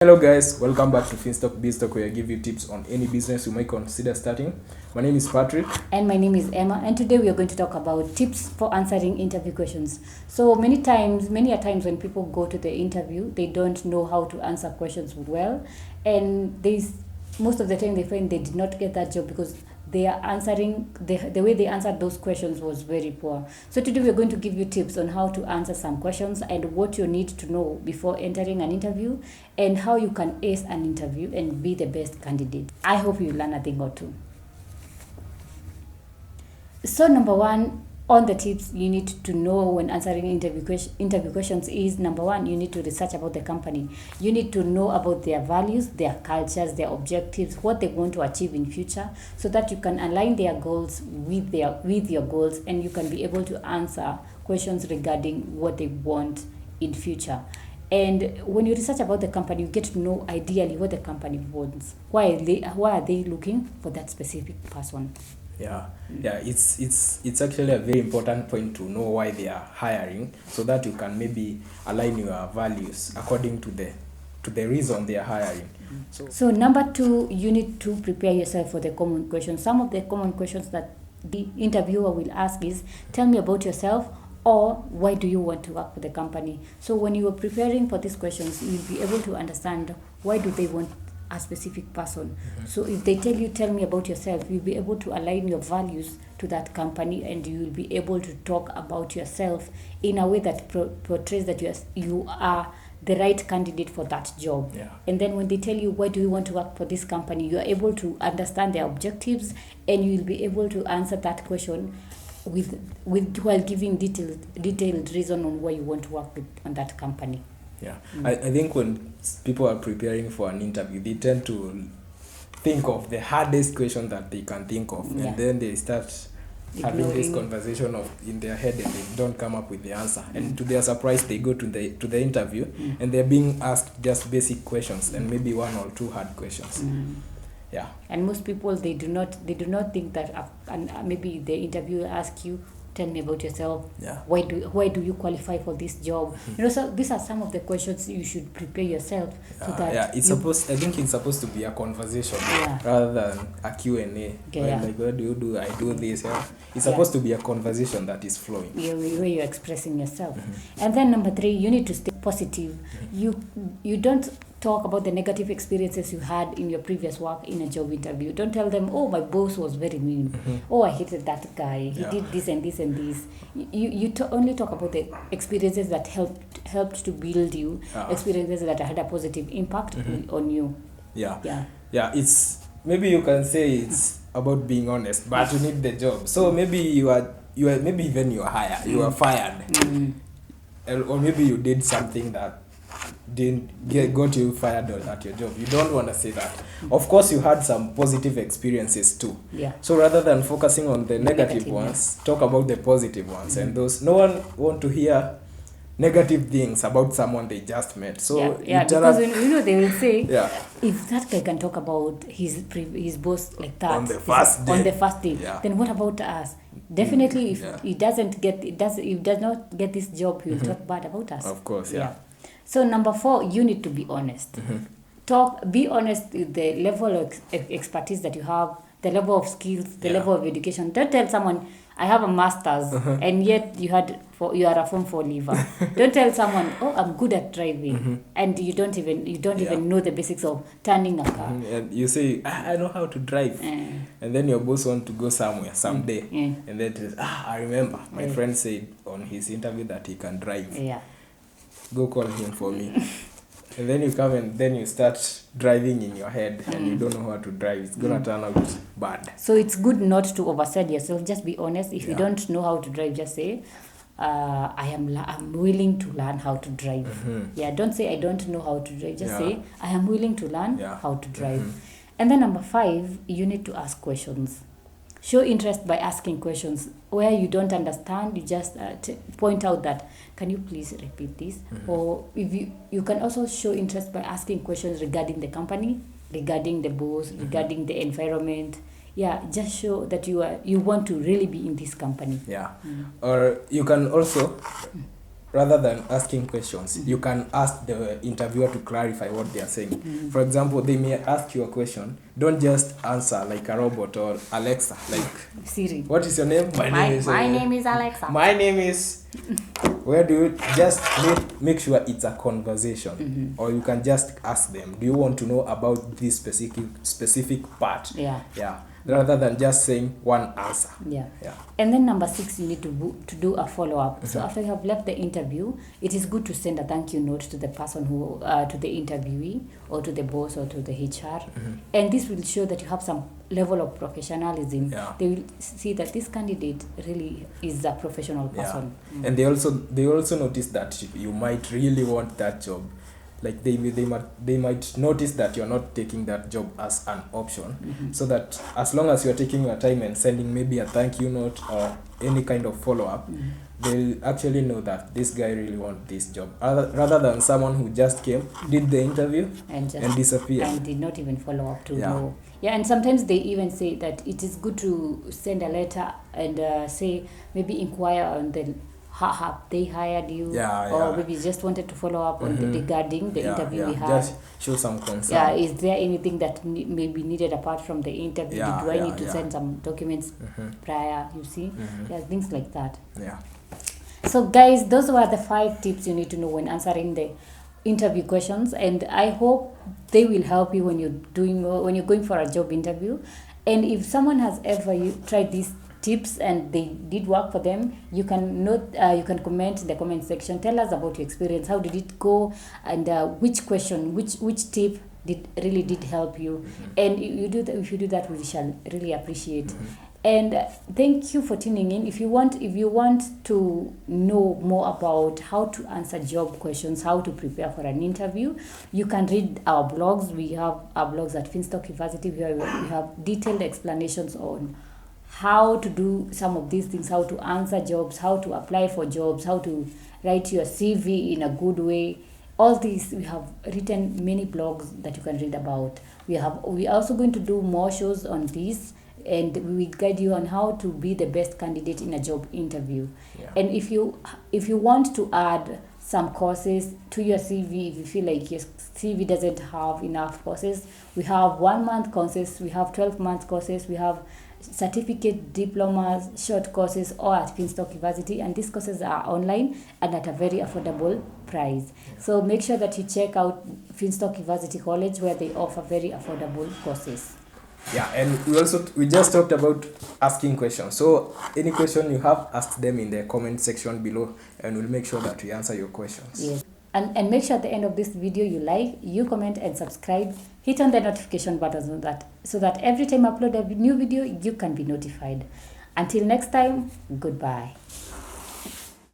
Hello guys, welcome back to Finstock Biztalk, where I give you tips on any business you might consider starting. My name is Patrick. And my name is Emma, and today we are going to talk about tips for answering interview questions. So many a times when people go to the interview, they don't know how to answer questions well, and most of the time they find they did not get that job because they are answering the way they answered those questions was very poor. So today we are going to give you tips on how to answer some questions and what you need to know before entering an interview, and how you can ace an interview and be the best candidate. I hope you learn a thing or two. So number one on the tips you need to know when answering interview questions is, number one, you need to research about the company. You need to know about their values, their cultures, their objectives, what they want to achieve in future, so that you can align their goals with your goals, and you can be able to answer questions regarding what they want in future. And when you research about the company, you get to know ideally what the company wants. Why are they looking for that specific person? It's actually a very important point to know why they are hiring, so that you can maybe align your values according to the reason they are hiring. So number two, you need to prepare yourself for the common questions. Some of the common questions that the interviewer will ask is, tell me about yourself, or why do you want to work for the company? So when you are preparing for these questions, you'll be able to understand why do they want a specific person. So if they tell me about yourself, you'll be able to align your values to that company, and you will be able to talk about yourself in a way that portrays that you are the right candidate for that job. And then when they tell you why do you want to work for this company, you are able to understand their objectives, and you will be able to answer that question with while giving detailed reason on why you want to work on that company. I think when people are preparing for an interview, they tend to think of the hardest question that they can think of, and then they start having this conversation in their head, and they don't come up with the answer. And to their surprise, they go to the interview, and they're being asked just basic questions and maybe one or two hard questions. And most people, they do not think that maybe the interviewer asks you, tell me about yourself. Why do you qualify for this job? So these are some of the questions you should prepare yourself. I think it's supposed to be a conversation rather than a Q&A. Like, what do you do? I do this. It's supposed to be a conversation that is flowing. Where you're expressing yourself. And then number three, you need to stay positive. You don't talk about the negative experiences you had in your previous work in a job interview. Don't tell them, oh, my boss was very mean. Oh, I hated that guy. He did this and this and this. You only talk about the experiences that helped to build you, experiences that had a positive impact on you. It's maybe you can say it's about being honest, but you need the job. So maybe you are maybe even you are hired, you are fired, or maybe you did something that got you fired at your job. You don't want to say that. Of course, you had some positive experiences too. So rather than focusing on the negative ones, talk about the positive ones. And those, no one want to hear negative things about someone they just met. So because they will say, if that guy can talk about his boss like that on the first day, then what about us? Definitely, if he does not get this job, he will talk bad about us. Of course, So number four, you need to be honest. Be honest with the level of expertise that you have, the level of skills, the level of education. Don't tell someone, I have a master's, and yet you are a Form 4 leaver. Don't tell someone, oh, I'm good at driving, and you don't even know the basics of turning a car. And you say, I know how to drive, and then your boss wants to go somewhere someday, and then I remember my friend said on his interview that he can drive. Go call him for me. And then you come and then you start driving in your head, and you don't know how to drive. It's going to turn out bad. So it's good not to oversell yourself. Just be honest. If you don't know how to drive, just say, I'm willing to learn how to drive. Don't say I don't know how to drive. Just say, I am willing to learn how to drive. And then number five, you need to ask questions. Show interest by asking questions. Where you don't understand, you just point out that, can you please repeat this? Or if you can also show interest by asking questions regarding the company, regarding the boss, regarding the environment. Just show that you want to really be in this company. Or you can also rather than asking questions, you can ask the interviewer to clarify what they are saying. For example, they may ask you a question. Don't just answer like a robot or Alexa, like Siri. what is your name? My name is Alexa. My name is. Where do you just make sure it's a conversation, or you can just ask them, do you want to know about this specific part? Yeah. Rather than just saying one answer. Yeah. And then number 6, you need to do a follow-up. So after you have left the interview, it is good to send a thank you note to the person who to the interviewee or to the boss or to the HR, and this will show that you have some level of professionalism. They will see that this candidate really is a professional person. And they also notice that you might really want that job. Like they might notice that you're not taking that job as an option, so that as long as you're taking your time and sending maybe a thank you note or any kind of follow-up, they'll actually know that this guy really wants this job, rather than someone who just came, did the interview and disappeared and did not even follow up to know. And sometimes they even say that it is good to send a letter and say, maybe inquire on the have they hired you, or maybe just wanted to follow up on regarding the interview we had. Just show some concern. Is there anything that may be needed apart from the interview? Do I need to send some documents prior? You see, things like that. So guys, those were the 5 tips you need to know when answering the interview questions, and I hope they will help you when you're going for a job interview. And if someone has ever tried these tips and they did work for them, you can comment in the comment section. Tell us about your experience. How did it go, and which question, which tip really did help you? And if you do that, we shall really appreciate. And thank you for tuning in. If you want to know more about how to answer job questions, how to prepare for an interview, you can read our blogs. We have our blogs at Finstock University where we have detailed explanations on how to do some of these things, how to answer jobs, how to apply for jobs, how to write your CV in a good way. All these, we have written many blogs that you can read about. We are also going to do more shows on this, and we will guide you on how to be the best candidate in a job interview. And if you want to add some courses to your CV, if you feel like your CV doesn't have enough courses, we have 1-month courses, we have 12-month courses, we have certificate, diplomas, short courses, all at Finstock University, and these courses are online and at a very affordable price. So make sure that you check out Finstock University College, where they offer very affordable courses. And we just talked about asking questions. So any question you have, ask them in the comment section below, and we'll make sure that we answer your questions. Yes. And make sure at the end of this video you comment and subscribe. Hit on the notification button so that every time I upload a new video, you can be notified. Until next time, goodbye.